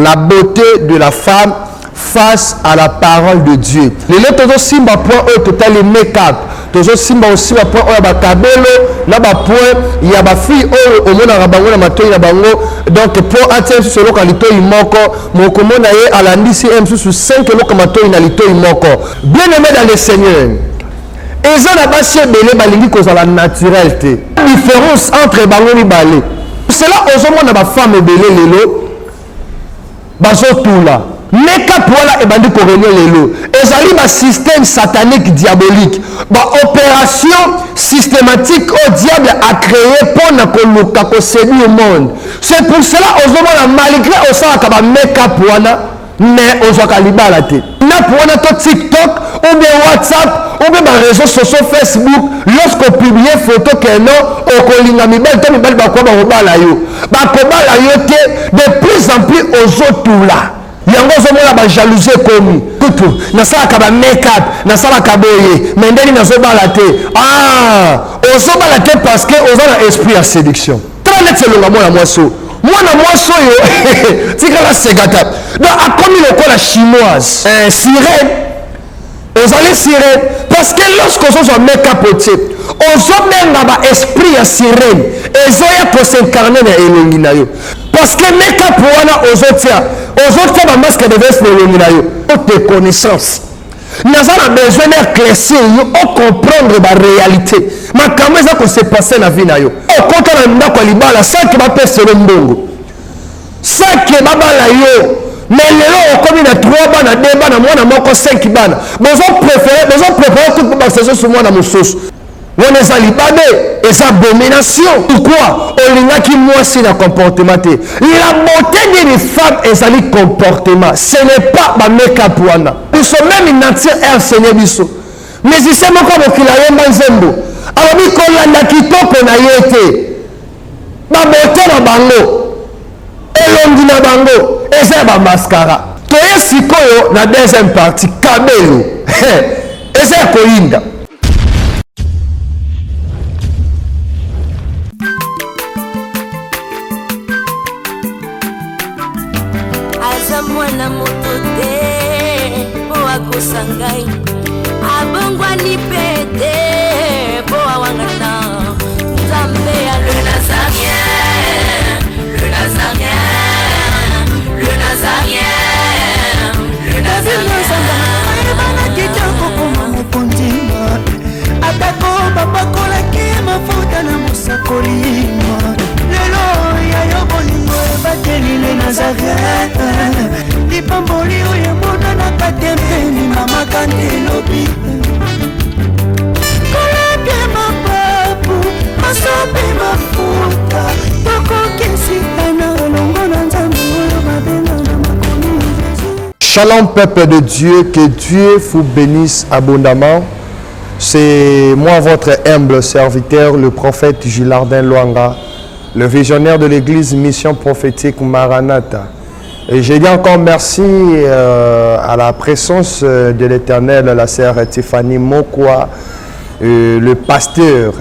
la beauté de la femme face à la parole de Dieu. Les autres simba point total make-up. Toujours simba aussi ba point oya ba kabelo na ba point il y a ba fille au mona rabango na matoyi na bango donc pour atteindre ce loka litoyi moko moko mona ye alandisi sous 5 loka matoyi na litoyi moko. Bien-aimé dans le Seigneur. Eza na ba chebele balingi kozala naturel te. Différence entre bango ni balé. Cela ozomona ba femme belé lelo bazotula. Make-up voilà et bandi corrélé lelo. Ezali ba système satanique diabolique. Ba opération systématique au diable a créé pour na koluka ko séduire le monde. C'est pour cela ozomona malgré osala ka ba make-up wana mais ozwaka libala te. Na pour na to TikTok ou bien WhatsApp ou bien les réseaux sociaux Facebook lorsqu'on publie photo que non au kolinga mibal to mibal ba ko ba robala yo. Ba ko bala yo te de plus en plus ozotula. Yango zomona ba jalousie komi kutu nasalaka ba make-up nasalaka boye mais ndeni nazobala te ozobala te parce que ozana esprit ya séduction très net selonga mwana mwaso yo tikala segata donc akomi lokola chinoise sirène ozali sirène parce que lorsque ozozwa make-up otie ozobenga ba esprit ya sirène ezoya kosincarne na elongi na yo parce que make-up wana ozotia ba masque de veste elongi na yo tes connaissances nazana besoin d'éclaircir yo o comprendre ba réalité makambo eza ko se passer na vie na yo okota na ndako libala saki ba peselo mbongo saki babala yo mais lelo okomi na 3 bana 2 bana mwana moko 5 bana besoin préférer tout ba saison sur mwana mosusu on est alibade et sa domination. Pourquoi? On qui moi c'est le comportement. La beauté d'une femme est le comportement. Ce n'est pas ma make-up. Nous sommes même une nature et un Seigneur biso. Mais si c'est mon corps qui a un zembo. Alors nous qu'on a quitté qu'on a été. Ma beauté na bango. Et l'ongi na bango. Et c'est ma mascara. Toi si koyo na deuxième partie kabelo. Et c'est koinda. Mwana moto te po akosangai abongwani pete po awangata nzambe ya le nazarien le nazarien le nazarien le nazarien bana kitoko koma mokondima atako babakolaki mafuta na mosakolima lelo ya yo bolingo bateli le nazarien Pamboli oyo mona na katempeni mama kandelobi kolabye mapapu masope mafuta tokokesitana longo na nzambe oyo babenga na makomi Shalom peuple de Dieu, que Dieu vous bénisse abondamment. C'est moi votre humble serviteur, le prophète Gilardin Luanga, le visionnaire de l'église Mission Prophétique Maranatha. Et je dis encore merci à la présence de l'Éternel, la sœur Tiffany Mokwa, le pasteur,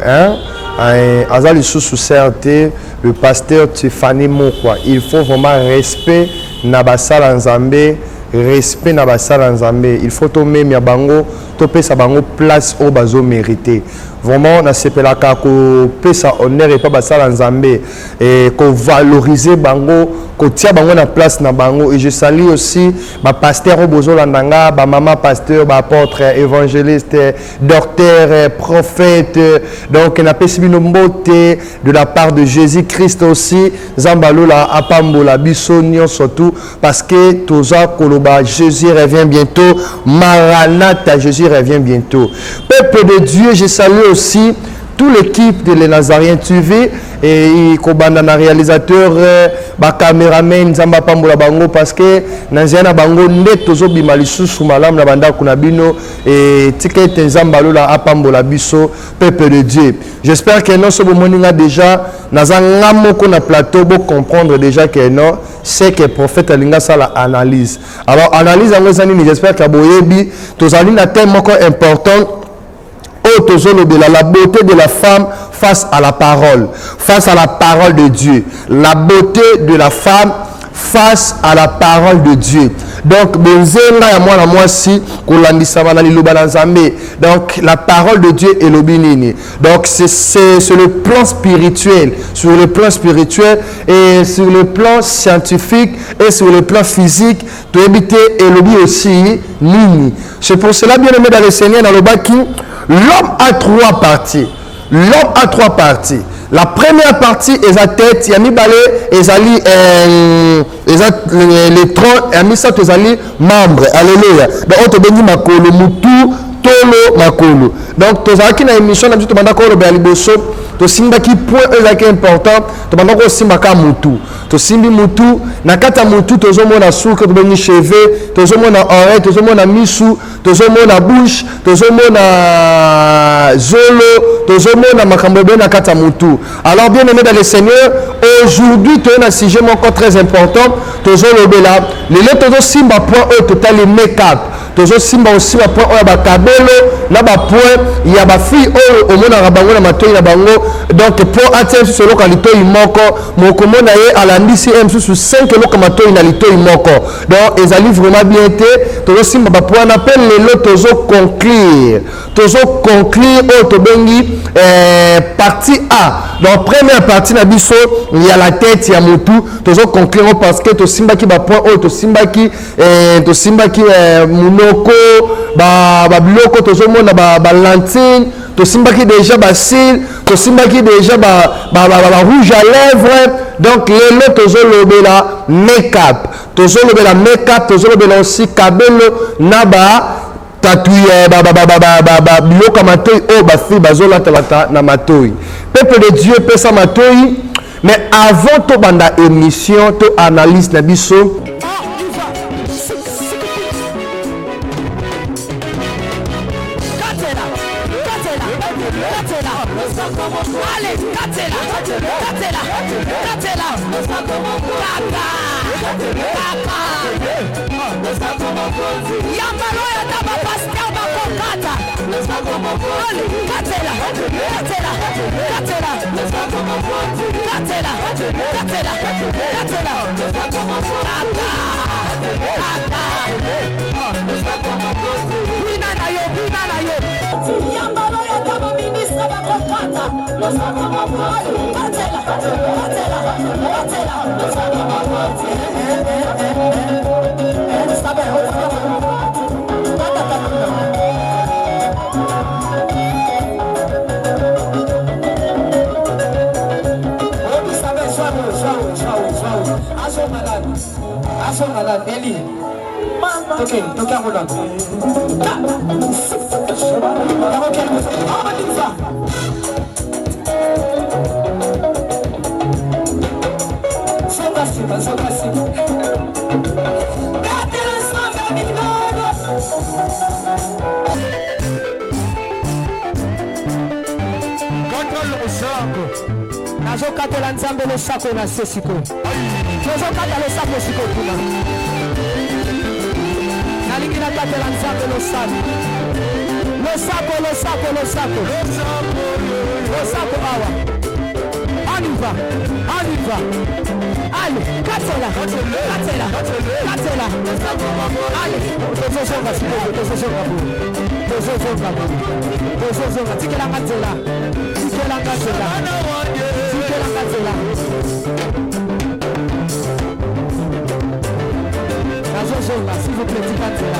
Azali sous CRT, le pasteur Tiffany Mokwa. Il faut vraiment respect Nabasala Nzambe, respect Nabasala Nzambe. Il faut tomber Miabango, topé sa bango place au bazo mérité. Vraiment, on a sepelaka ko pesa honneur et pas basala Nzambe et ko valoriser bango, ko tia bango na place na bango. Et je salue aussi ma pasteur au bozo landanga, ba maman pasteur, ba apôtre, évangéliste, docteur, prophète. Donc on a pesibino mbote de la part de Jésus-Christ aussi. Zambalola apambola bisonio surtout parce que toza koloba Jésus revient bientôt. Maranatha, Jésus revient bientôt. Peuple de Dieu, je salue aussi toute l'équipe de les Nazariens TV et kobanda réalisateur ba caméraman Nzamba pambola bango parce que nanziana bango netozo bimalisu sumalam na banda kuna bino et ticket Nzamba lola apambola biso peuple de Dieu. J'espère que non so bomoninga déjà nazanga moko na plateau pour comprendre déjà que non c'est que prophète alinga sala analyse. Alors analyse en ngozani j'espère que boyebi tozali na thème moko important la beauté de la femme face à la parole de Dieu. La beauté de la femme face à la parole de Dieu. Donc, donc la parole de Dieu est le binini. Donc, c'est sur le plan spirituel, sur le plan spirituel et sur le plan scientifique et sur le plan physique, tu éviter et le aussi nini. C'est pour cela, bien aimé dans le Seigneur, dans le baki, l'homme a trois parties. L'homme a trois parties. La première partie est la tête, il y a mis balai, les troncs, il y a mis ça, les alliés membres. Alléluia. Donc, on te bénit makolo, mutu, tolo, makolo. Donc, tu as une émission, tu as to simba ki point est important to banda ko simba ka mutu to simbi mutu na kata mutu to zomo na suka to bengi cheveux to zomo na oreille to zomo na misu to zomo na bouche to zomo na zolo to zomo na makambo na kata mutu. Alors bien aimé dans le Seigneur, aujourd'hui tu as un sujet encore très important to zolo bela les lettres to simba point au total make-up to zo simba aussi ba point o ba kabelo na ba point il y a ba fille au mona rabango na matoyi na bango. Donc pour atteindre ce localité moko moko mona ye alandisi sous 5 locamato inalito moko. Donc ils allaient vraiment bien été to simba ba point appelle les lots tozo conclure au tobengi partie A. Donc première partie na biso il y a la tête ya mutu tozo conclure parce que to simba ki ba point au to simba ki munoko ba biloko tozo mona ba lentille to simba ki déjà ba cils to simba ki déjà ba rouge à lèvres. Donc les lots tozo lobela make-up tozo lobela make-up tozo lobela aussi kabelo na ba tatoué biloko matoi o ba fi bazola tabata na matoi. Peuple de Dieu peut sa matoi. Mais avant to banda émission to analyse na biso Okay, okay, hold on. Nazokatela nzambe losako na sesiko nazokata losako siko kuna nalingi nakatela nzambe losako awa aniva ale katela ale tozosonga tikela katela nazosonga s'il vous plaît tikatela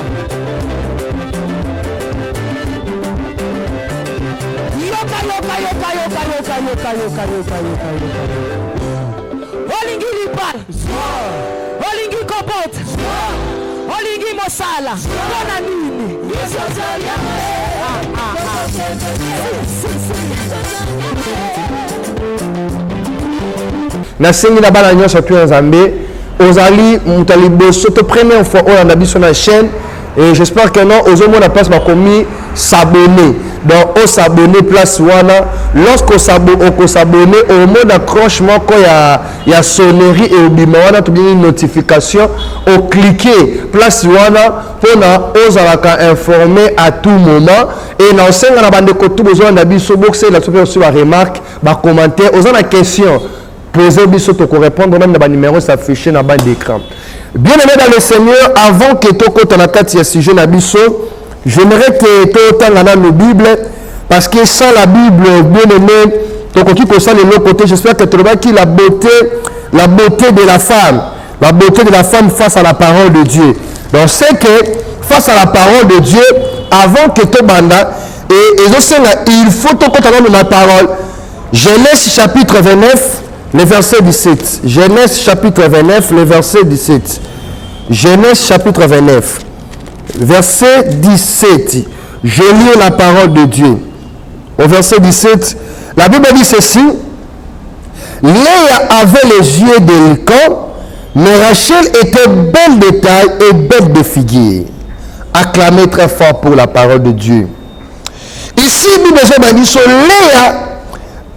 yoka olingi libala olingi kobote olingi mosala mpona nini nasengi na bana nyonso tu nzambe ozali mutali boso to première fois on a biso na chaîne et j'espère que non ozomona place ba komi s'abonner. Donc on s'abonner place wana lorsqu'on s'abonner au mode accrochement quand il y a sonnerie et obima wana to bien une notification au cliquer place wana pona ozalaka informé à tout moment et na senga na bande ko tout besoin na biso boxer la super sur la remarque ba commentaire ozana question poser biso to répondre même dans numéro s'afficher na bande d'écran. Bien aimé dans le Seigneur, avant que to kota na kati ya sujet na biso, j'aimerais que to tanga na nos Bible parce que sans la Bible, bien aimé, to koki ko ça le côté, j'espère que tu vois qui la beauté de la femme, la beauté de la femme face à la parole de Dieu. Donc c'est que face à la parole de Dieu, avant que to banda et il faut to kota na la parole. Genèse chapitre 29, le verset 17. Genèse chapitre 29, le verset 17. Genèse chapitre 29, verset 17. Je lis la parole de Dieu. Au verset 17, la Bible dit ceci. Léa avait les yeux délicats, mais Rachel était belle de taille et belle de figure. Acclamez très fort pour la parole de Dieu. Ici, Bible dit que Léa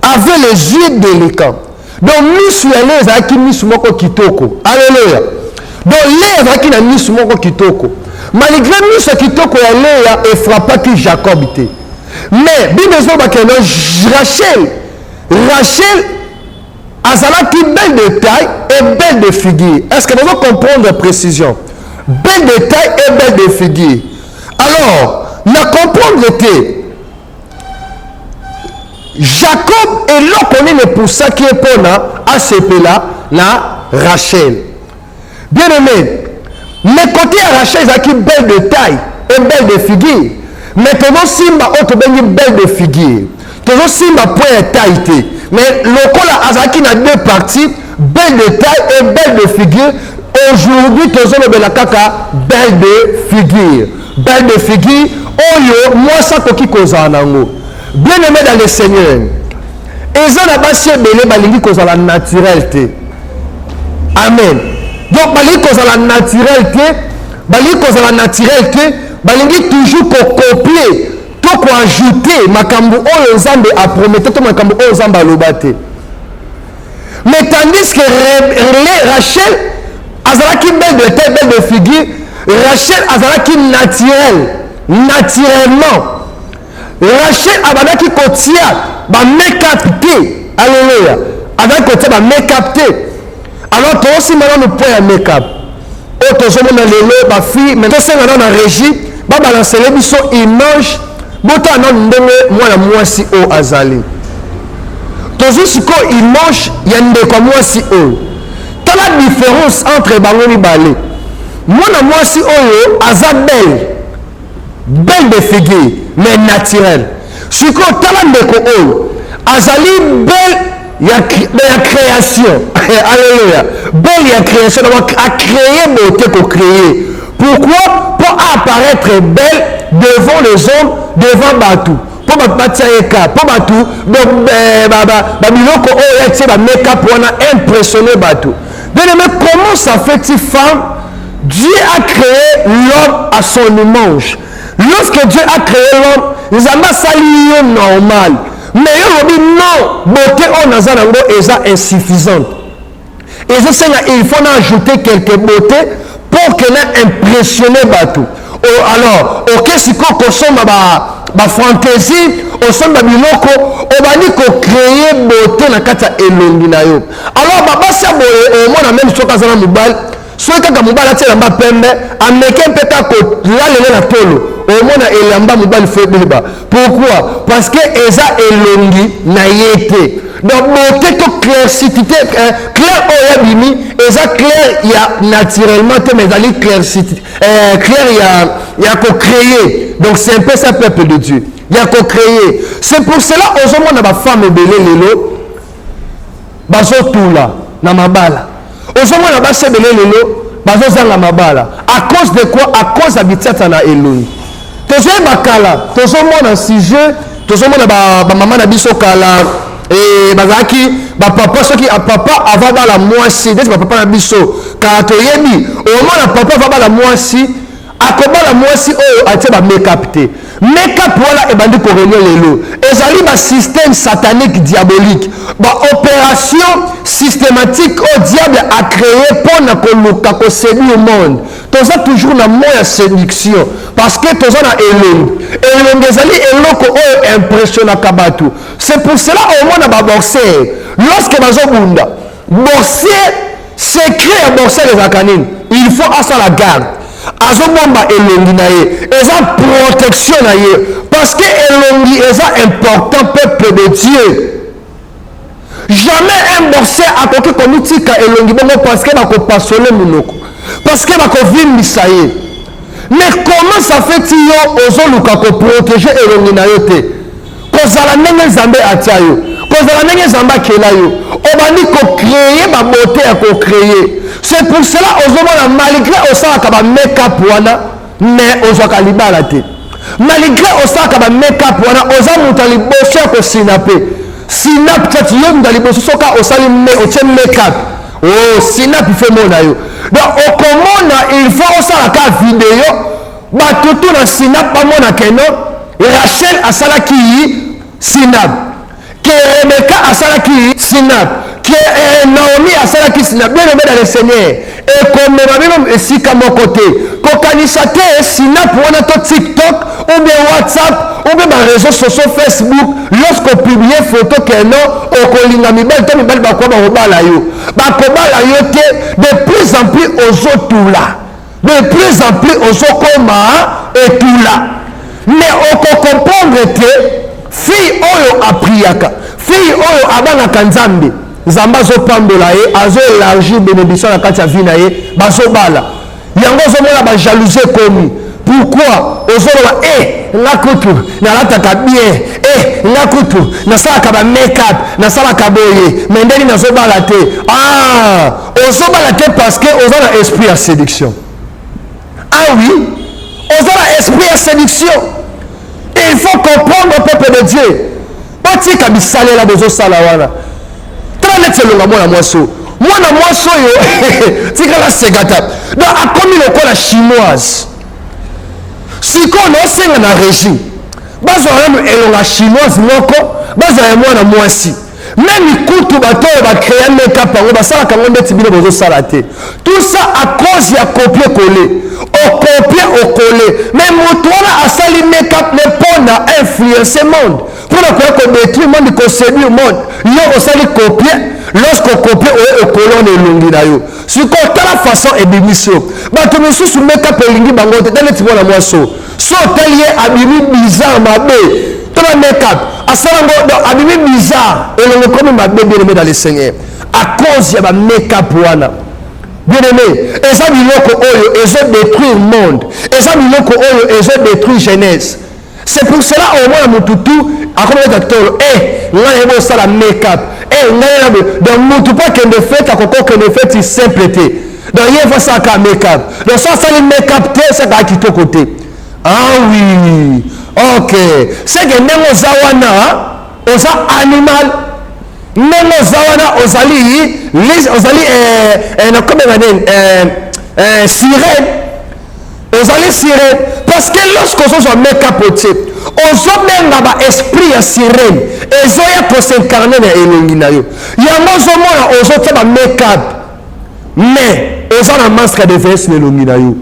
avait les yeux délicats. Donc, misu ya Léa ezalaki misu moko kitoko. Alléluia. Donc, Léa ezalaki na misu moko kitoko. Malgré misu kitoko ya Léa efrappaki Jacob te. Mais, Bible ezobaki na Rachel azalaki belle de taille et belle de figure. Est-ce que vous comprendre la précision? Belle de taille et belle de figure. Alors, na comprendre que Jacob est là qu'on est le pour ça qui est pour à ce là la Rachel. Bien aimé, mais côté à Rachel, il qui belle de taille et belle de figure. Mais toujours simba autre belle de figure. Toujours simba point taille. Mais le cola Azaki a deux parties, belle de taille et belle de figure. Aujourd'hui, toujours le kaka belle de figure. Belle de figure. Oyo moi ça koki kozanango. Bien aimé dans le Seigneur, et ça n'a pas si belé balingi cause la naturalité. Amen. Donc balingi cause la naturalité, balingi cause la naturalité, balingi toujours pour copier, tout pour ajouter makambo oyo nzambe a prometté tout makambo oyo nzambe alobate. Mais tandis que Rachel azalaki belle de tête, belle de figure, Rachel azalaki naturellement. Rachel abandaki kotia ba make-up te. Alléluia. Avec kotia ba make-up te. Alors toi aussi maintenant nous point make-up. O tozo mona lelo ba fille mais to senga na régie ba balancer biso image bota na ndenge mwana mwasi o azali. Tozo siko image ya ndeko mwasi o. Tala différence entre bango mibale. Mwana mwasi oyo azabel. Belle de figure, mais naturelle. Ce qu'on t'a dit, azali belle, il y a création. Alléluia. Belle, il y a création. Donc, à créer beauté pour créer. Pourquoi? Pour apparaître belle devant les hommes, devant Batou. Pour Batou, donc, Babiloko, make-up pour impressionner Batou. Bien aimé, comment ça fait-il femme? Dieu a créé l'homme à son image. Lorsque Dieu a créé l'homme, ils ont sali normal. Mais non, beauté on est insuffisante. Et je sais qu'il faut ajouter quelques beautés pour qu'elle ait impressionné Batou. Alors, ok, si on consomme ma fantaisie, on somme ma biloko, on va dire qu'on crée beauté dans kata elonginayo. Alors, baba ça au moins même sur kazana mobile. Soit kaka mobile ati lamba pembe, ameke peka ko la lele na tolo. Au moins elamba mobile fait débat. Pourquoi? Parce que eza elongi na yete. Donc beauté to claircité clair oyabimi, eza clair il y a naturellement mais ali claircité clair il y a ko créer. Donc c'est un peu ça peuple de Dieu. Il y a ko créer. C'est pour cela aux hommes na ba femme belé lelo bazo tula na mabala. Aux hommes na ba se belé lelo bazo zanga mabala. À cause de quoi? À cause habitata na eloni. Toujours bakala, toujours mon sujet, toujours mon maman na biso kala et bazaki ba papa soki a papa avant dans la moisi, des papa na biso ka to yebi, au moins la papa va la moisi, akoba la moisi o atie ba make-up te. Make-up wala e bandi ko relier lelo. Ezali ba système satanique diabolique, ba opération systématique au diable a créé pour na koluka ko séduire le monde. Toza toujours na moya séduction parce que toza na elongi ezali eloko oyo impressionna kabatu. C'est pour cela au moins na ba boxer lorsque bazo bunda Boursier, secret à boursier les akanines. Il faut à ça la garde. Azobomba elongi na ye. Eza protection na ye. Parce que elongi est important peuple de Dieu. Jamais un boursier a côté comme utika elongi bongo parce que bako passionner munoko. Parce que bako vimbisa ye. Mais comment ça fait yo ozoluka ko protéger elongi na yo te? Kozala ndenge Nzambe atia yo. Kozala ndenge Nzambe akela yo. Obandi ko créer ba beauté à ko créer. C'est pour cela ozomona malgré osaka ba make-up wana mais ozwaka libala te. Malgré osaka ba make-up wana oza muta liboso ko sinape. Snapchat yo muta liboso soka osali me otie make-up. Oh, sinap fait mona yo. Donc au komona il faut osala ka vidéo ba tutu na sinap ba mona keno Rachel asalaki sinap. Que Rebecca asalaki sinap. Que Naomi asalaki sinap. Bien aimé dans le Seigneur. Et comme même ici comme mon côté. Kokanisate sinap wana to TikTok ou bien WhatsApp ou bien les réseaux sociaux Facebook lorsqu'on publie photo que non au kolinga mibel to mibel ba kwa ba robala yo. Ba kobala yo te de plus en plus aux autres là. De plus en plus aux autres comme et tout là. Mais on peut comprendre que fille oyo apriaka fille oyo abanga nzambe Nzamba zo pambola ye azo élargir bénédiction na kati ya vie na ye bazo bala yango zo mona ba jalousie komi pourquoi ozoloba nga kutu nalataka bien nga kutu nasalaka ba make-up nasalaka boye mais ndeni nazo bala te ozo bala te parce que oza na esprit ya séduction. Ah oui, oza na esprit ya séduction. Il faut comprendre le peuple de Dieu. Pas si kabisale la bozo sala wana. Très net selon moi moiso. Moi na moiso yo, tika la segata. Donc a comme le la chinoise. Si qu'on a senga na régime. Bazo même elonga chinoise moko, bazo ya moi na moisi. Même ikutu bato ba créer make-up bango basala kango ndeti bino bozo sala te. Tout ça à cause ya copier-coller. Au copier au coller. Mais moutouana a sali make-up ne pona influencer monde. Pour la quoi qu'on détruit le monde, qu'on séduit le monde. Yo au sali copier. Lorsqu'on copie au colon de longi na yo. Si qu'on la façon et bibiso. Bah tu me sous make-up et lingi bango te dans le tibon la moisson. So telier abimi bizarre ma bé. Ton make-up. Asalango abimi bizarre. Et l'on comme ma bé bien aimé dans le Seigneur. À cause y a make-up wana. Bien aimé, et ça biloko oyo, et ça détruit le monde. Et ça biloko oyo, et ça détruit jeunesse. C'est pour cela au moins mon toutou, à comme le docteur, là il y a ça la make-up. Dans mon tout pas qu'un fait, à quoi qu'un fait, c'est simple. Donc il y a ça qu'un make-up. Donc ça, c'est le make-up, c'est à qui ton côté. Ah oui, ok. C'est que même aux awana, aux animal. Même zawana ozali sirène ozali sirène parce que lorsqu'on soit make-up ozo menga ba esprit ya sirène ezoya ko s'incarner na elongi na yo yango ozomona ozotia ba make-up mais oza na masque de vieillesse na elongi na yo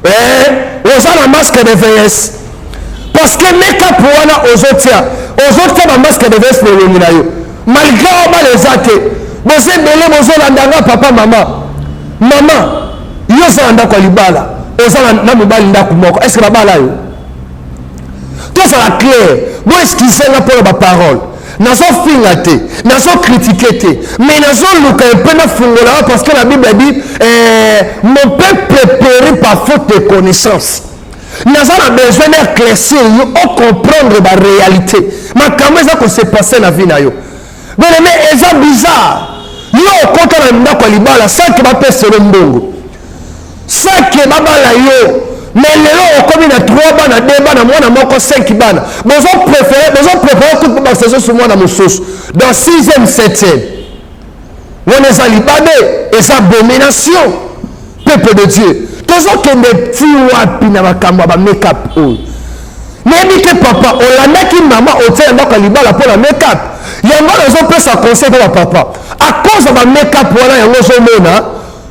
oza na masque de vieillesse parce que make-up wana ozotia ba masque de vieillesse na elongi na yo. Malgré les athées, vous êtes belé, vous êtes papa, maman. Maman, vous êtes quoi libala? Vous êtes est-ce que la bala yo? Tout ça la clair. Moi, est-ce qu'il s'est là pour la parole? N'a pas fingaté, n'a pas critiqué, mais n'a pas lu un peu de fungola parce que la Bible dit mon peuple périt par faute de connaissance. N'a pas besoin d'éclaircir ou comprendre la réalité. Mais comment ça que s'est passé la vie na yo? Mais c'est bizarre. Yo kota na ndako libala ça qui va passer le mbongo. Ça qui va bala yo. Mais lelo okomi na 3 bana 2 bana mwana moko 5 bana. Bozo préférer tout pour passer sur moi na mosusu. Dans 6e 7e. On est alibade et sa abomination. Peuple de Dieu. Tozo kende ti wapi na makambo ba make-up o. Mais que papa, on l'a mis qui maman au tient dans le libala pour la make-up. Il y a un peu sa conseil pour la papa. À cause de la make-up, voilà, il y a un mona.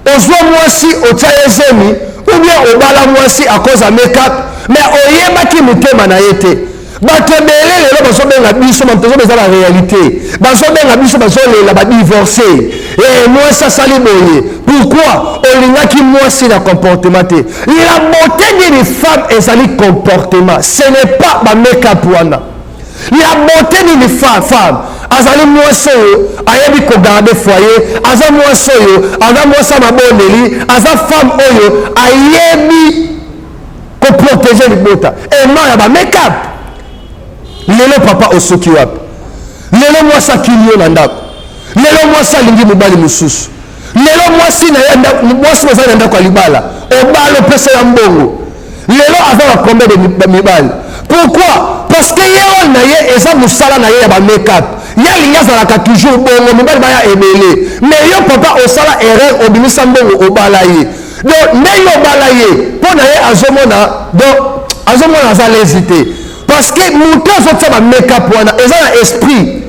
On voit moi si au tient les amis, ou bien au bala moi si à cause de la make-up. Mais on y est qui me témanaïté. batebele lelo bazobenga biso mantozo beza la réalité bazobenga biso bazolela badivorcé et moi ça sali boye pourquoi olingaki mwasi na comportement te la beauté d'une femme ezali comportement ce n'est pas ba make-up wana la beauté d'une femme azali mwasi oyo ayebi kogarde foyer aza mwasi oyo aza mwasi mabondeli aza femme oyo ayebi koprotéger libota et non ya ba make-up. Lelo papa osoki wapi lelo mwasi akili yo na ndako lelo mwasi alingi mobali mosusu lelo mwasi mwasi na ndako ya libala obala opesa ya mbongo lelo aza na combien de mibali pourquoi parce que ye na ye eza mosala na ye ya ba make-up ye alingi azalaka toujours bongo mibali baya ebele mais yo papa osala erreur obimisa mbongo obala ye donc ndenge obala ye mpo na ye azomona aza lesi te parce que moto azotya ba make-up wana eza na esprit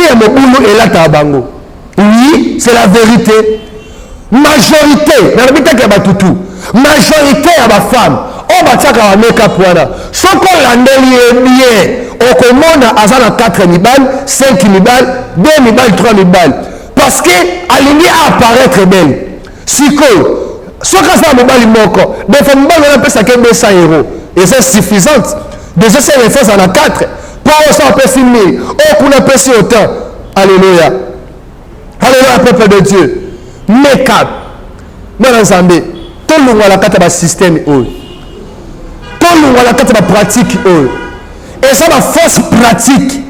ya mobulu elata bango. Oui, c'est la vérité. Majorité na bitaka ya batutu majorité ya ba femme o batiaka ba make-up wana soko landeli bien okomona aza na 4 mibal 5 mibal 2 mibal 3 mibal parce que alingi apparaître belle sikoyo soki aza mobali moko defa mobali wana apesaka 200 € et c'est suffisante. Déjà, c'est les fesses en a 4. Pas au 100 pessi 1000. Oh, qu'on a pessi autant. Alléluia. Alléluia, peuple de Dieu. Make-up. Moi, ensemble, tout le monde a la carte de système. Tout le monde a la carte de pratique. Et ça, ma fausse pratique.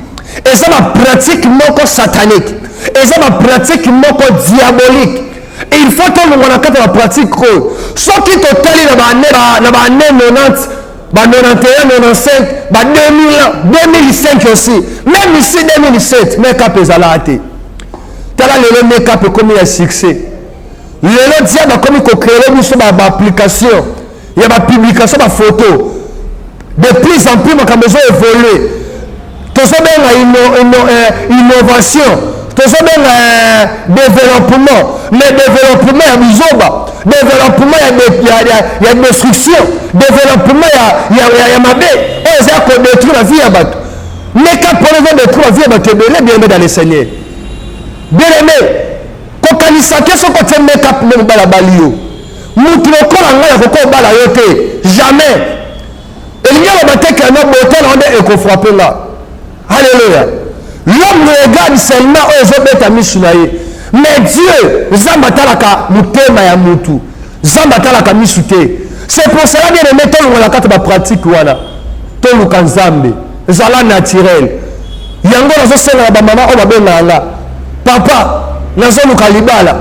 Et ça, ma pratique moko satanique. Et ça, ma pratique moko diabolique. Et il faut tout le monde a la carte de pratique. Ce qui est total dans ma année 90. 91, 95, 2000, 2005 aussi. Même ici 2007, make-up est à la hâte. Tala le make-up est comme un succès. Le diable a comme créé une application. Il y a une publication de photos. De plus en plus, ma besoin évoluer. Tout ça une innovation. Tout ça développement. Mais développement, il y a bizoba. Développement, il y a destruction. Développement, il y a mabé. On sait qu'on détruit la vie à battre. Mais quand on veut détruire la vie à battre, bien aimé dans le Seigneur. Bien aimé. Quand on s'est dit que c'est un make-up, on va la balio. Nous ne pouvons pas la yote. Jamais. Et il y a un matin qui a un hôtel, on est éco-frappé là. Alléluia. L'homme regarde seulement aux autres amis sunaye. Mais Dieu, Zambatalaka, Mutema ya Mutu. Zambatalaka misute. C'est pour cela bien aimé, tout le monde a pratique wana. Tout le kanzambe. Zala naturel. Yango nazo sela ba mama o babenga nga. Papa, nazo lukalibala.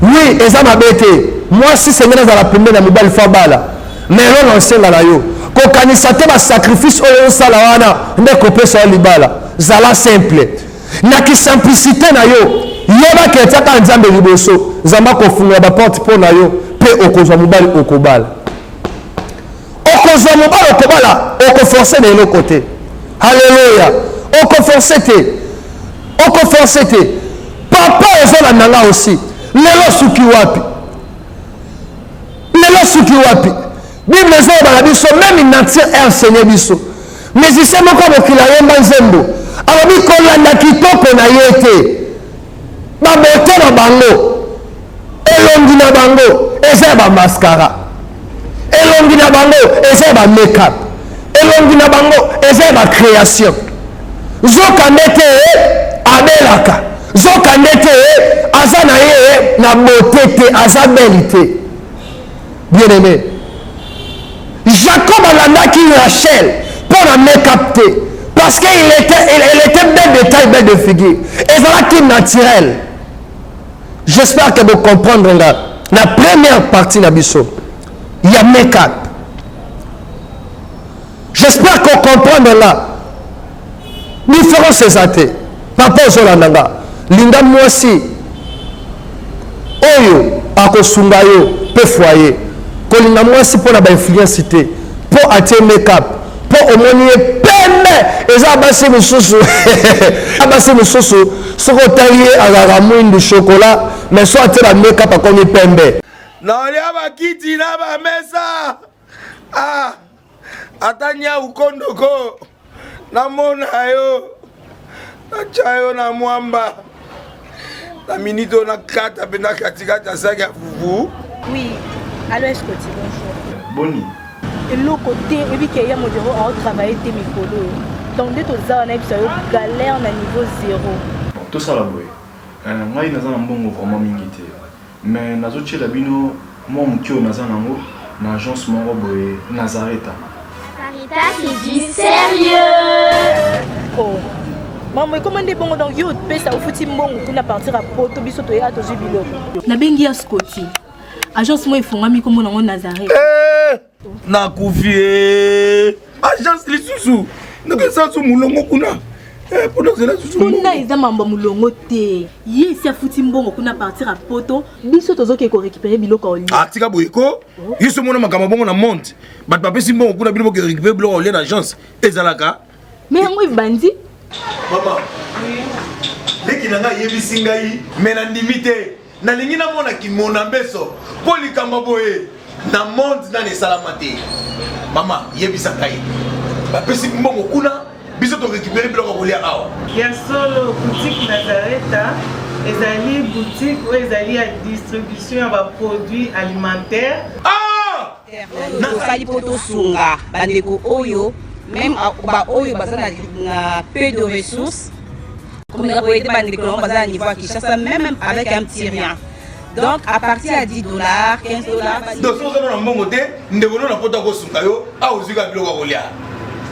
Oui, ezama bete. Moi si c'est ngena za la première na mibali fa bala. Mais là on senga la yo. Ko kanisa te ba sacrifice o sala wana ndeko pesa libala. Zala simple. Na ki simplicité na yo. Yeba ke tata nzambe liboso. Zamba ko funga ba porte pour na yo. Pe okozwa mobali okobala. Okozwa mobali okobala. Oko forcer de l'autre côté. Alléluia. Oko forcer te. Oko forcer te. Papa ozola nanga aussi. Lelo suki wapi. Lelo suki wapi. Bible zo ba biso même une entière enseigné biso. Mais si c'est mon corps qui l'a yemba nzembo. Alors bi kolanda kitoko na yete. Ba bote na bango. Elongi na bango. Eza ba mascara. Elongi na bango. Eza ba make-up. Elongi na bango. Eza ba création. Zoka ndete abelaka. Zoka ndete azana ye na beauté te aza belle. Bien aimé. Jacob alandaki Rachel pour la make-up te. Parce qu'il était belle de taille, belle de figure. Et voilà qui est naturel. J'espère que vous comprendrez la première partie de l'Abisso. Il y a make-up. J'espère qu'on comprend là. Différence ces athées. Papa Zolananga. Linda Mwasi. Oyo. Akosunga yo. Pe foyer. Kolinda Mwasi pour la influence. Pour attirer make-up. Pour au moins pembe. Et ça basse le soso. Basse le soso. Ce qu'on taille à la ramouine de chocolat. Mais soit attirer la make-up à qu'on est pembe. Non, il y a ma kiti là, ma mesa. Ah. Atanya ukondoko. namona yo natia yo na mwamba na minute on a 4 pena katikati saki ya fufu. Oui, allô Escoti, bonjour. Boni. Et l'autre côté, et puis qu'il y a mon bureau à travailler tes micros. Donc dès que ça on a eu galère na niveau 0. Tout ça là boy. Ngai naza na mbongo vraiment mingi te. Mais nazo tchela bino moi mukio naza nango na agence moko boy Nazareta. Caritas c'est du sérieux. Oh. Maman, comment des bons donc yo pesa au fouti mbongo pour na partir à poto biso to ya to jibilo. Na bengi ya Scotty. Agence moi ifonga mi comme na Nazareth. Na kufie. Agence lisusu. Ndeke sanso mulongo kuna. Pour nous là susu. Kuna eza mambo mulongo te. Ye si afuti mbongo kuna partir à poto biso to zoke ko récupérer biloko oli. Ah tika boyeko. Yeso mona makamba bongo na monte. Bat papa si mbongo kuna biloko récupérer biloko oli na agence. Ezalaka. Mais yango bandi. Maman, dès qu'il a yebisi ngai, mais na limité, na lingi na mona ki mona beso, poli kamaboye, na monde na ne salamate. Maman, yebisa ngai. Ba pesi mbongo kuna, biso to récupérer biloko kolia awa. Ya solo boutique Nazareta, ezali boutique ou ezali à distribution de produits alimentaires. Ah! Na sali poto sunga, bandeko oyo. Même ba oyo bazana na peu de ressources comme la boîte de bazana niveau à Kinshasa même avec un petit rien. Donc à partir à $10, $15. Donc so na mbongo te, ndebono na pota ko sungayo, a ozika biloko kolia.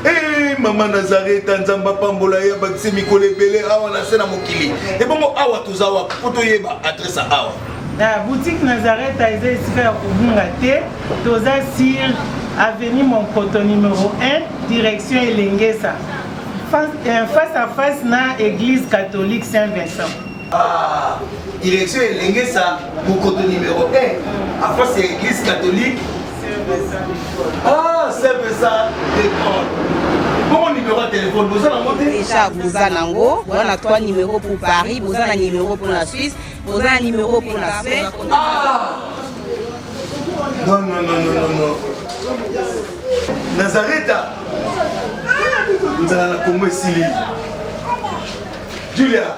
Eh maman Nazareta nzamba pambola ya bakise mikole belé awa na sena mokili. Et bongo awa tozawa poto yeba adresse awa. La boutique Nazareta est ici à Kubungate, toza sur avenue Monkoto numéro 1, direction Elengesa. Face à face na église catholique Saint-Vincent. Ah, direction Elengesa, Monkoto numéro 1, à face à l'église catholique Saint-Vincent. Ah, Saint-Vincent d'école. Bon numéro de téléphone, vous allez monter. Déjà vous en ango, on a 3 numéros pour Paris, vous en un numéro pour la Suisse, vous en un numéro pour la Suède. Ah! Non, non, non, non, non, non. Nazareta. Nous allons la Congo Sili. Julia.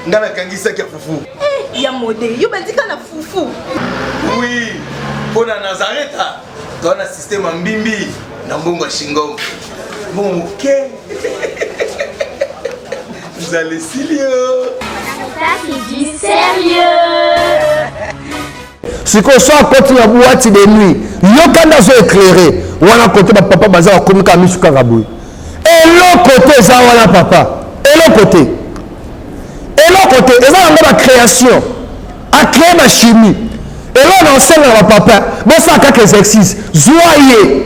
Ngana kangisa kia fufu. Eh, ya modé, yo bandika na fufu. Oui. Pour la Nazareta. Tu as un système en bimbi. Na mbongo shingom. Bon, ok. Vous allez Silio. Caritas c'est du sérieux. Si qu'on soit à côté de la boîte de nuit, il y a quand même éclairé. On a côté de papa bazar comme Camille Sukarabou. Et l'autre côté, ça on a papa. Et l'autre côté. Et l'autre côté, et ça on a la création. À créer ma chimie. Et là on enseigne à papa. Bon ça quelques exercices. Joyeux.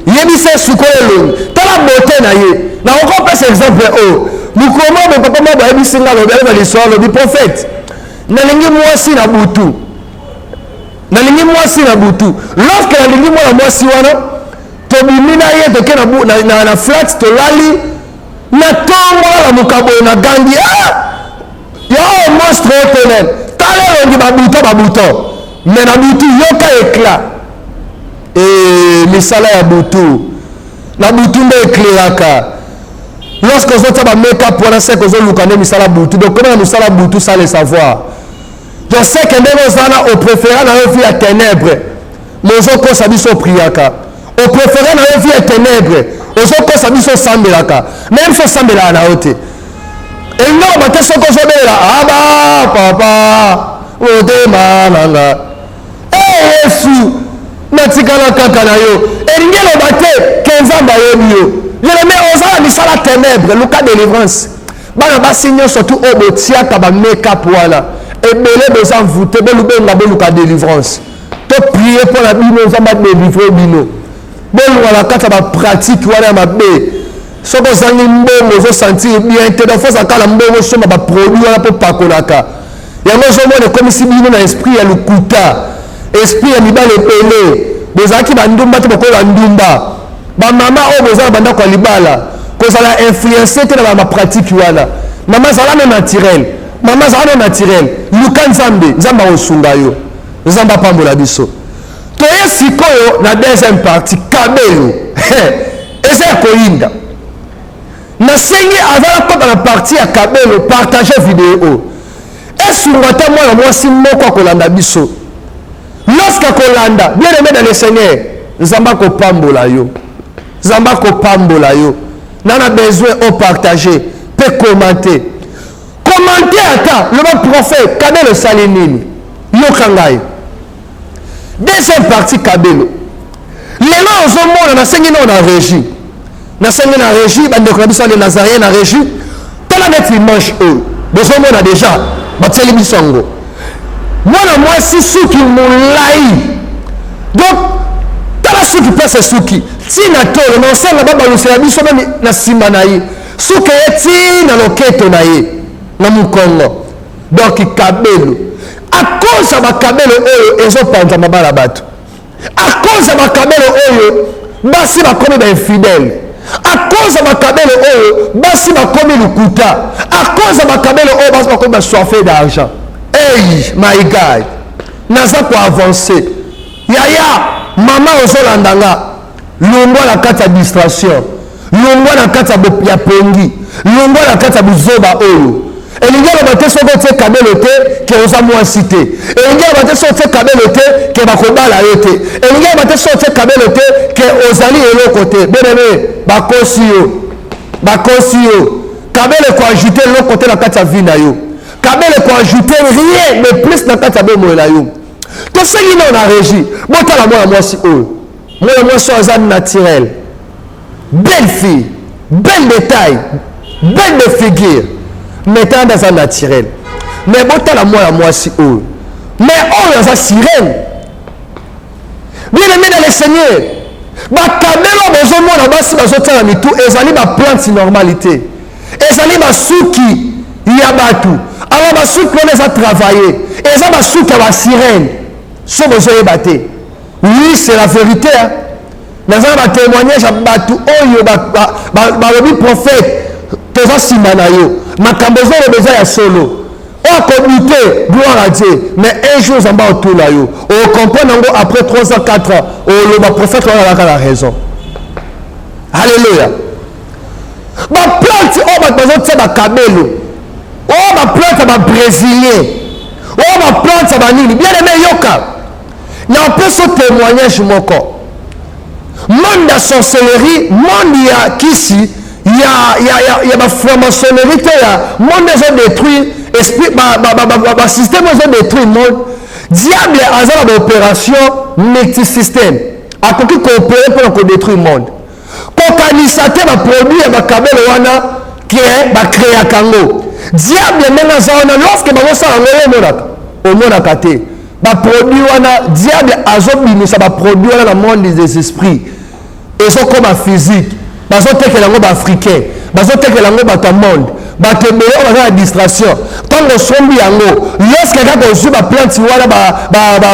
Yebise sukolelo. Tala beauté na ye. Na encore pas exemple oh. Nous comment mais papa moi ba yebise nga lo ba l'histoire du prophète. Na lingi mwasi na butu. Nalingi mwasi na butu. Lorsque nalingi mwana mwasi wana tobimina ye toke na flat tolali na tombo la mukabo na gandi ya monstre otonen tala longi babuto mais na butu yoka éclat et misala ya butu na butu nde éclairaka lorsque ozota ba make-up wana se ko zoluka nde misala butu donc comment misala butu ça le savoir. Je sais que nous au préféré dans la vie à ténèbres. Mais on sabi so priaka. Au préféré dans la vie à ténèbres. On sabi so sambelaka. Même so sambela na ote. Et non, ma question que je vais là. Ah bah papa. O de mananga. Eh Yesu. Natikala kakana yo. Et ngelo bate 15 ans ba yo. Je le mets aux ans misala ténèbres, Lucas délivrance. Bana ba signe surtout au botia ta ba make-up wala. Et belé besoin voûter beluka délivrance. To prier pour la Bible nous va délivrer bino. Bon wala kata ba pratique wala ma bé. Soko zangi mbongo zo sentir bien te dans fois akala mbongo soma ba produit wala pour pakolaka. Yango zo mone comme si bino na esprit ya lukuta. Esprit ya mibale pelé. Bezaki ba ndumba te bako ba ndumba. Ba mama o besoin banda kwa libala. Ko ça la influencer te na ba pratique wala. Maman ça la naturel. Maman ça naturel. Luka nzambe nzamba osunga yo. Nzamba pambola biso. Toye sikoyo na deuxième partie kabelo. Eza koyinda. nasengi azala kota na partie ya kabelo partager vidéo esungata mwana mwasi moko akolanda biso lorsque akolanda bien aimé dans le Seigneur nzambe akopambola yo nzambe akopambola yo nana besoin au partager pe commenter ata le prophète kabelo sali nini yoka ngai deuxième partie kabelo lelo ozomona nasengi no na régie nasengi na régie bandeko na biso ya nazarien na régie tala neti dimanche oyo bozomona déjà batieli biso yango mwana mwasi suki molai donc tala suki place suki ntina tolo na osala babalusela biso na nsima na ye suki ye ntina loketo na ye na mokongo donc kabelo à cause ya bakabelo oyo ezopanzama bana bato à cause ya bakabelo oyo basi bakomi bainfidèle à cause ya bakabelo oyo basi bakomi lukuta à cause ya bakabelo oyo basi bakomi basoife d'argent. Hey my God, naza koavance yaya mama ozolanda nga longwa na kati ya distraction longwa na kati ya pongi longwa na kati ya buzoba oyo elingi aloba te soki otie kabelo te ke oza mwasi te elingi aloba te soki otie kabelo te ke bakobala yo te elingi aloba te soki otie kabelo te ke ozali eloko te beneme bakosi yo kabelo ekoajute eloko te na kati ya vi na yo kabelo ekoajute rien mais plus na kati ya bomoi na yo tosengi nao na régie botala mwana mwasi oyo mwana mwasi oyo aza naturel belle fille belle détail belle de figure mais tant dans un naturel mais botala mwana mwasi oyo mais oyo aza sirène bien aimé dans le Seigneur bakabelo bozomona basi bazotala mitu ezali baplante normalité ezali basuki ya bato alors basuki wana eza travailler eza basuki ya basirène so bozoyeba te oui c'est la vérité naza na batémoignage ya bato oyo balobi prophète toza nsima na yo makambo ezoloba eza ya solo oyo akodute gloire à Dieu mais un jour nzambe otula yo ocomprendre yango après 3 ans 4 ans oloba prophète wana alaka na raison alléluia baplante oyo bato bazotia bakabelo oyo baplante ya babrésilien oyo baplante ya banini bien aimé yoka na opesa témoignage moko monde ya sorcellerie monde ya kisi ya bafranc-maçonnerie te ya monde ezodétruire esprit basystème ezodétruire monde diable aza na baopération multisystème akoki koopere mpona kodétruire monde kokanisa te baproduit ya bakabelo wana ke bakreaka yango diable ndenge aza wana lorsque bazosala yango omonaka te baproduit wana diable azobimisa baproduit wana na monde des esprits ezokoma physique bazotekela yango baafricain bazotekela yango bato ya monde bato ebele oyo baza na distraction ntango osombi yango lorsque kaka ozwi baplante wana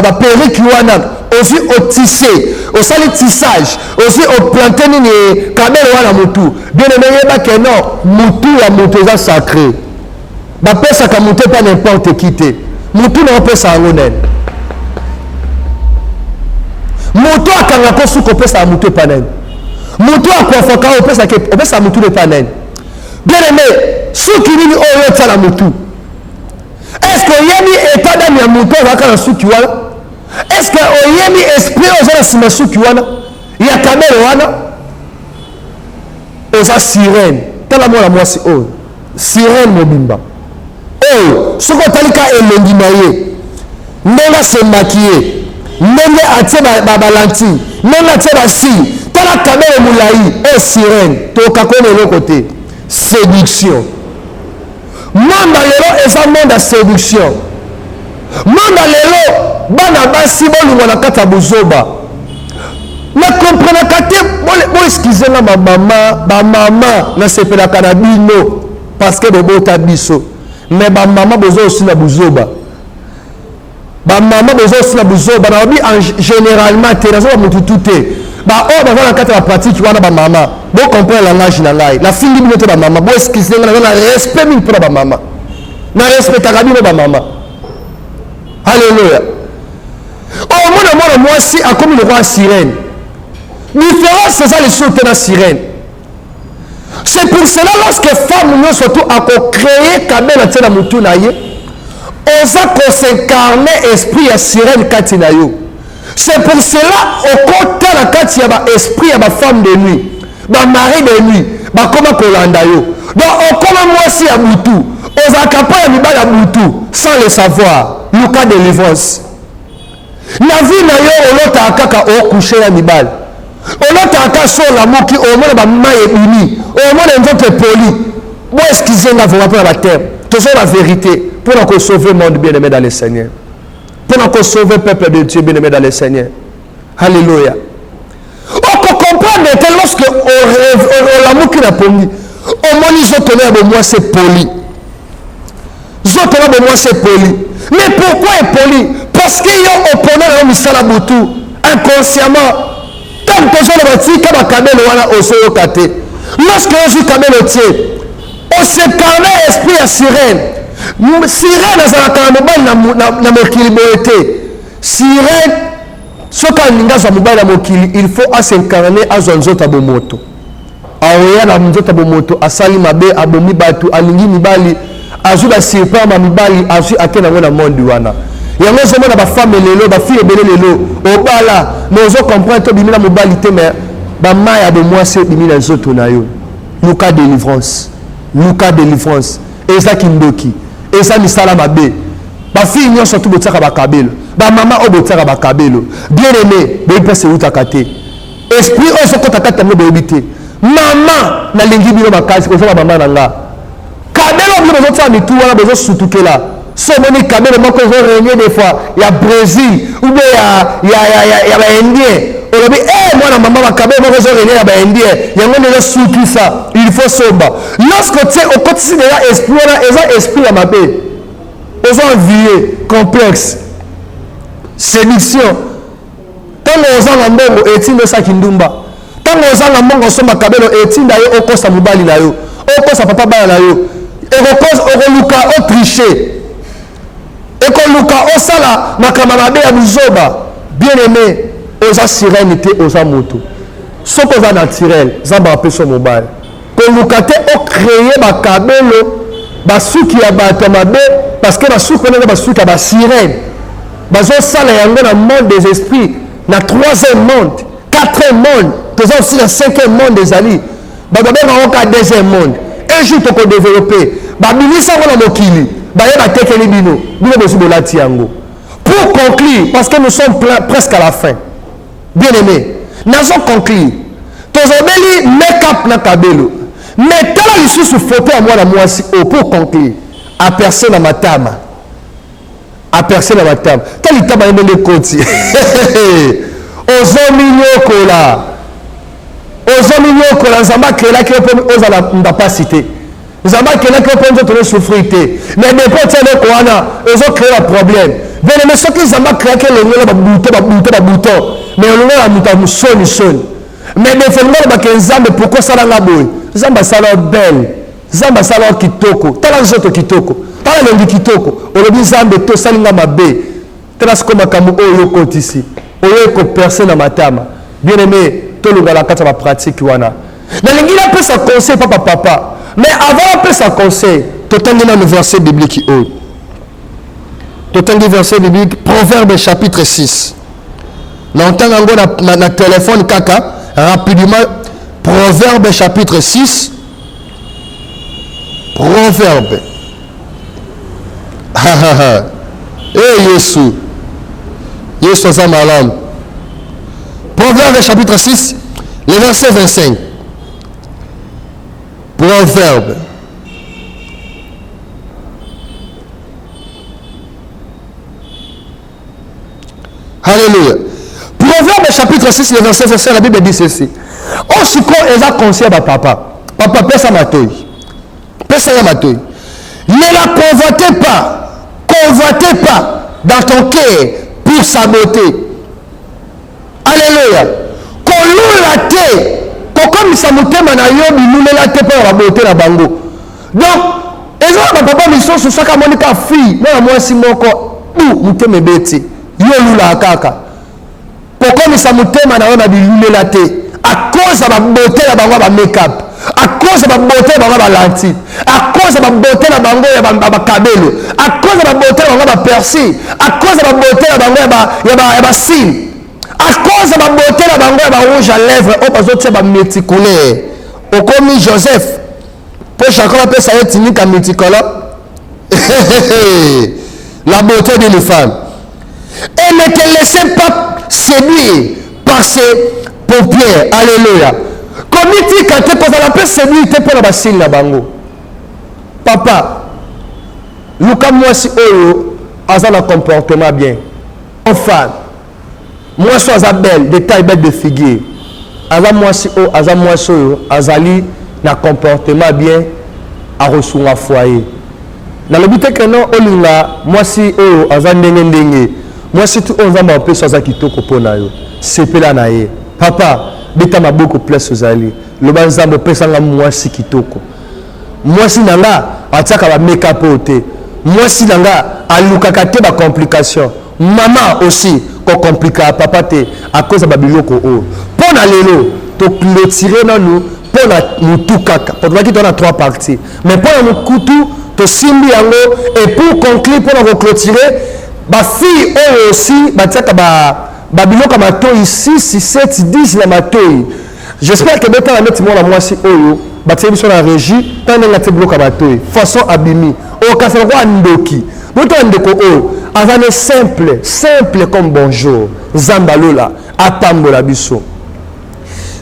baperiki wana ozwi otisse osali tissage ozwi oplante nini kabelo wana motu bien aimé yebake non motu ya moto eza sacré bapesaka motu epa n'importe qui te motu na opesa yango nene moto akangaka suki opesaka motu epa nene moto akwafaka opesa motu epa nene bien aimé suki nini oyo otiala motu est ce que oyebi état d'âme ya motu azalaka na suki wana est ce que oyebi esprit oza na nsima suki wana ya kabelo wana oza sirène tala mwana mwasi oyo sirène mobimba oyo soki otalika elongi na ye ndenge asemaki ndenge atie balantine ndenge atie basile tala kabelo molai oyo sirène toyoka koyena eloko te séduction monde lelo eza monde ya séduction monde lelo bana basi bolingwa na kati ya bozoba nakomprenaka te boeskize nga bamama nasepelaka na bino parce que bobota biso mais bamama boza osi na bozoba bamama boza osi na bozoba naobi généralement te nazoba motutu te baoyo baza na kati ya bapratike wana bamama bocomprendre langage na ngai nafingi bino te bamama boeskize nga naza na respect mingi mpona bamama na respectaka bino bamama alléluia oyo mwana mwasi akomi lokwa sirène différence eza lisusu te na sirène C'est pour cela, lorsque femme nous surtout a créé Kabela Tena Moutunaye, on a s'incarner esprit à sirène Katinayo. C'est pour cela, au côté de la Katia, esprit à ma femme de nuit, ma mari de nuit, ma comment Kolandayo. Donc, on commence moi aussi à Moutou. On a capable de à Moutou sans le savoir. Lucas de délivrance. La vie n'a eu autre à kaka au coucher à Nibal. On a tant sur l'amour qui au moins maille uni, au moins un autre poli. Moi, excusez moi pour la terre. Toujours la vérité pour nous sauver le monde bien-aimé dans le Seigneur. Pour nous sauver le peuple de Dieu bien-aimé dans le Seigneur. Alléluia. On comprend que lorsque l'amour qui n'a pas mis, au moins ils ont tenu à moi c'est poli. Ils ont tenu à moi c'est poli. Mais pourquoi est poli? Parce qu'il y a opposé à Misala Boutou inconsciemment. Tant que je le dis, comme un cabel au sol caté. Lorsque je suis cabel au tiers, on se calme esprit à sirène. Sirène dans un carnaval n'a pas équilibré. Sirène, ce qu'il il faut s'incarner à Zonzota Bomoto. Aoya na Zonzota Bomoto, à Salimabe, à Bomibatu, à Lingi Mibali, à Zula Sirpa, à Mibali, à Zula Akena Wana Monduana. Il y a des femmes et les filles et les lots. Au bas là, nous comprenons que la mobilité, mais Bamaya de moi, c'est les autres. Lucas délivrance. Lucas délivrance. Et ça qui m'doki. Et ça, Misala Mabé. Ma fille, nous surtout Botaka Bakabelo. Ma maman, Botaka Bakabelo. Bien aimé, mais il peut se outakate. Esprit, on se compte à 4 mois de éviter. Maman, na lingi bilo makasi, on va maman nanga. Kabelo, nous avons fait un tour, on a besoin de soutouker là. Ce moni Kabelo, moi, quand je réunis des fois, il y a Brésil, ou bien il y a Indien. On a dit, moi, la maman, Kabelo, moi, quand je réunis, il y a Indien. Il y a un peu de soutouker ça. Il faut se battre. Lorsque tu es au quotidien de l'esprit, on a esprit à ma paix. Ils ont envié, complexe, séduction. Tant que nous avons un bon étine de Sakindumba. Tant que nous avons un bon ensemble, Kabelo, étine d'ailleurs, au cost à Moubali, au cost à Papa Bala, et au cost au Luka, au tricher. Et que Luka, au Sala, Makamanabe, à Mizoba, bien aimé, aux sérénité, aux amoto. Ce qu'on va naturel, ça va appeler son mobile. Que Luka, au créé, Kabelo, basuki ya bato mabe parce que basuki on a basuki ya basirène bazo sala yango na monde des esprits na 3e monde 4e monde toza aussi na 5e monde des ali bato benga oka 2e monde un jour toko développer babilisa ngo na mokili baye batekeli bino bosi bolati yango. Pour conclure parce que nous sommes presque à la fin bien aimé nazo conclure tozobeli make up na Kabelo. Mais quand il se photo à moi, pour conclure, à personne à ma table. À personne à ma table. Quel est le temps de côté? Aux millions cola. Aux millions cola, Zamba qui est là qui n'a pas cité. Zamba qui est là qui peut souffrir. Mais des potes, ils ont créé un problème. Mais ceux qui Zamba créé que le bouton. Mais on a un son. Mais des fois, pourquoi ça l'a boy? Zamba sala belle, Zamba sala kitoko, tala zoto kitoko, tala longi kitoko, olobi Zamba to salinga mabe, tala skoma kamu oyo kotisi, oyo ko personne na matama. Bien aimé, to le gala kata ba pratique wana. Na lingila peut sa conseil papa, mais avant peut sa conseil, to tangi na le verset biblique o. To tangi verset biblique Proverbe chapitre 6. Na ontanga ngo na téléphone kaka rapidement. Proverbe chapitre 6. Proverbe. Eh Yesu. Yesu sa malam. Proverbe chapitre 6, le verset 25. Proverbe. Alléluia. Proverbe chapitre 6, le verset 25, la Bible dit ceci. Oh, ce qu'on est à conseiller à papa. Papa, pèse à ma toille. Pèse à ma toille. Ne la convoitez pas dans ton cœur pour sa beauté. Alléluia. Qu'on loue la terre. Comme ça me thème en aïe, nous loue la terre pour la beauté la bango. Donc, et ça, papa, ils sont sur chaque monica fille. Moi, si mon corps, nous t'aimons bête. Yo loue la kaka. Comme ça me thème en aïe, nous loue la terre. À cause de la beauté de la make-up. à cause de la beauté de la lentille, à cause de la beauté de la cabelo, à cause de la beauté de la persil, à cause de la beauté de la cime, à cause de la beauté de la rouge à lèvres, au pas de multicolore. Au commis Joseph, pour chacun peut ça être unique à multicolore. La beauté de les femmes. Et ne te laissez pas séduire par ses paupières. Alléluia. Comme il dit quand tu es la paix séduire, tu es pour la bassine la bango. Papa, Lucas moi si Oyo a un comportement bien. Enfin, moi si Azabelle, de taille belle de figure. Aza moi si Oyo, Aza moi si Oyo, Azali na comportement bien à recevoir un foyer. Dans le but que non, moi si Oyo, Aza ndenge. Moi si tu on va m'appeler sur Aza kitoko pona yo. C'est pela na ye. Papa, beta ma beaucoup place aux alliés. Le banza mo pesa nga moi si kitoko. Moi si nanga ataka ba make-up oté. Moi si nanga aluka kate ba complication. Maman aussi ko complica papa te à cause ba biloko o. Pona lelo to clôturer na nous pona mutu kaka. Pour toi qui donne 3 parties. Mais pona nous kutu to simbi yango et pour conclure pona clôturer ba fille eux aussi ba tiaka ba biloko matoi 6 7 10 la matoi. J'espère que maintenant la mettre moi si oyo ba tiaka sur la régie tant na te biloko matoi façon abimi o ka faire quoi ndoki boto ndeko o azane simple comme bonjour zambalola apambola biso.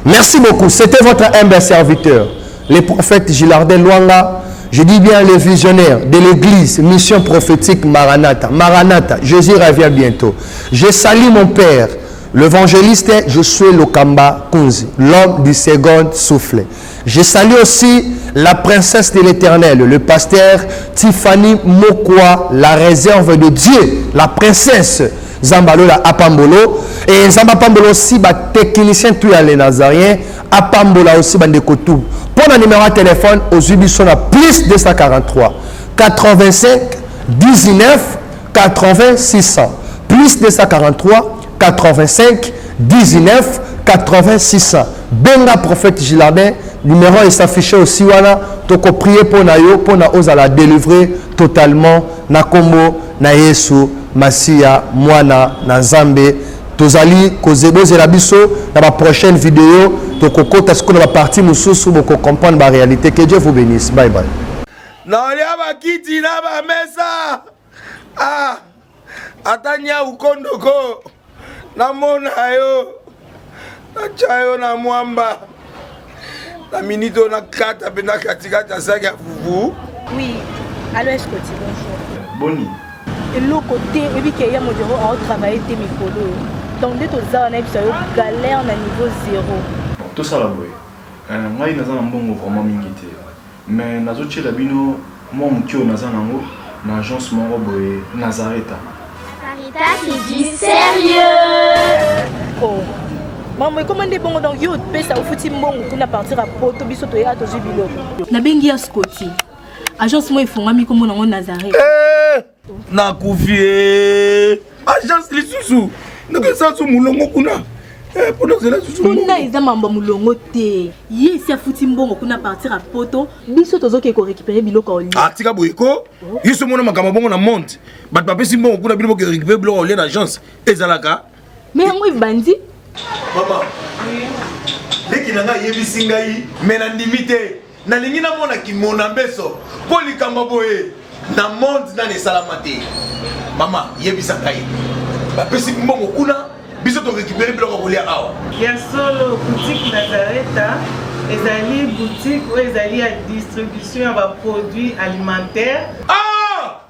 Merci beaucoup, c'était votre humble serviteur le prophète Gilardin Lwanga. Je dis bien les visionnaires de l'église, mission prophétique Maranatha. Maranatha, Jésus revient bientôt. Je salue mon père, l'évangéliste Josué Lokamba Kunzi, l'homme du second souffle. Je salue aussi la princesse de l'éternel, le pasteur Tiffany Mokwa, la réserve de Dieu, la princesse Zambalola Apambolo. Et Zambapambolo aussi, technicien tout les Nazariens, Apambola aussi, Bandekotou. Pour le numéro de téléphone, aux Ubisoft, plus 243 85 19 80 600. Plus 243 85 19 80 600. Benga prophète Gilardin, numéro est affiché aussi. Voilà, donc prier pour Nayo, pour na osa la délivrer totalement. Na Kombo, na Yesu, Masia, Mwana, na Zambé. Tozali, Kozebo, Zelabiso, dans la prochaine vidéo. Donc, on va partir pour comprendre la réalité. Que Dieu vous bénisse. Bye bye. Ah, atanya ukondoko namona yo achayo na mwamba na minito na kata pena katikata saka fufu. Oui, allô Escoti, bonjour. Boni. Et l'autre côté, et puis qu'il y a mon bureau à travailler tes micros. Donc, dès que tu as un galère à niveau 0. Tout ça là, boy. Moi, il y a un bon vraiment mingité. Mais dans autres la bino, moi, mon kio nazan nango, l'agence mon boy Nazareta. Sarita qui dit sérieux. Oh. Maman, comment est bon dans Youth Pesa au foutu bon pour partir à Poto bisoto ya to jubilo. Na bengi ya Scotty. Agence moi font ami comme on Nazareta. Na kufie. Agence li susu. Donc ça sous mulongo kuna. Pour cela susu. Kuna eza mamba mulongo te. Yesi afuti mbongo kuna partir à Poto, biso tozoke ko récupérer biloko oli. Ah tika boyiko. Yiso mona makama bongo na monte. Bat papé si mbongo kuna biloko récupérer biloko oli na agence. Ezalaka. Mais moi bandi. Maman. Leki nanga yebisi ngai mena ndimite. Na lingi na mona ki mona mbeso. Poli kamba boye. Na monde na ne salamate. Mama yebisa ngai. Bapesi mbongo kuna biso to récupérer biloko kolia awa. Ya solo boutique Nazareta, ezali boutique où ezali à distribution de produits alimentaires. Ah!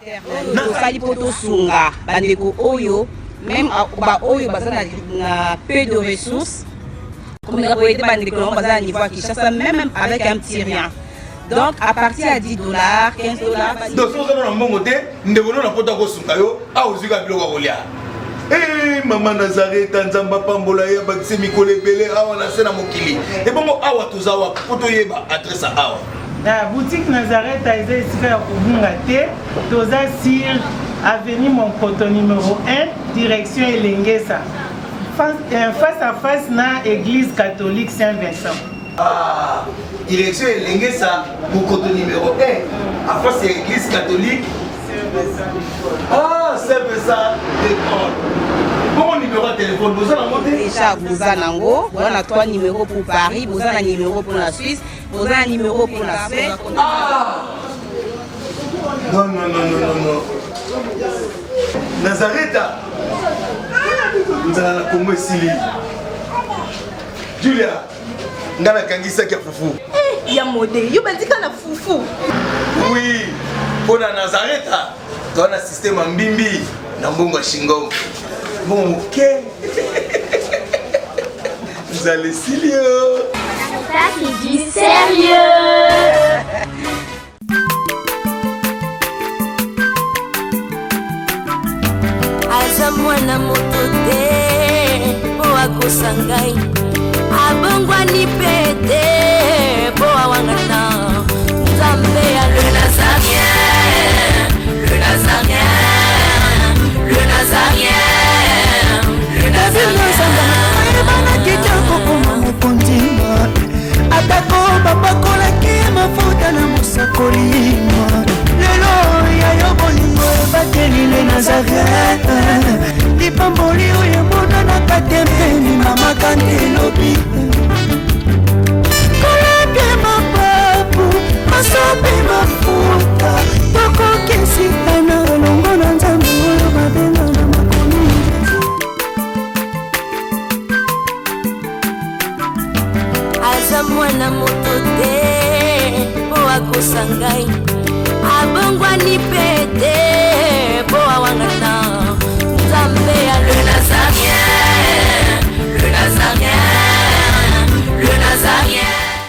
Tosali poto sunga bandeko oyo même ba oyo bazana na peu de ressources. Comme on a été bandeko bazana niveau à Kinshasa même avec un petit rien. Donc à partir à $10, $15. Donc si on a un bon côté, nous devons na poto ko sunga yo a ozuka biloko kolia. Eh maman Nazareta nzamba pambola ya bakise mikole belé awa na sena mokili. Et bon awa tozawa poto yeba adresse awa. La boutique Nazareta est ici à Kubungate, Toza sur avenue Monkoto numéro 1, direction Elengesa. Face à face na église catholique Saint-Vincent. Ah, direction Elengesa, Mokoto numéro 1. Après, c'est l'église catholique. Ah, c'est ça, l'école. Bon numéro de téléphone, vous avez monté déjà, vous avez on a 3 numéros pour Paris, vous avez un numéro pour la Suisse, vous avez un numéro pour la Suède. Ah! Non. Nazareth, vous allez la Congo Sili. Julia, ngana kangisa kia fufu. Eh, ya modé, yo bandika na fufu. Oui, pour la Nazareth, tu as un système en bimbi, na mbongo shingom. Bon, ok. Vous allez sérieux. Ça c'est du sérieux. Aza mwana moto te po akosa ngai abongwani pete po awangana Nzambe ya le Nazarien, le Nazarien, le Nazarien, le Nazarien. Ebana kitoko koma mokondima atako bapakolaki mafuta na mosakolima lelo ya yo bolingo ebateli le Nazarien lipamboli oyo emonanaka te mpeni mama kandelobi kolabie mapapu masope mafuta tokokesikana elongo na Nzambe oyo babenga na makomi aza mwana moto te po akosa ngai abongwani pete po awangana Nzambe ya le Nazarien.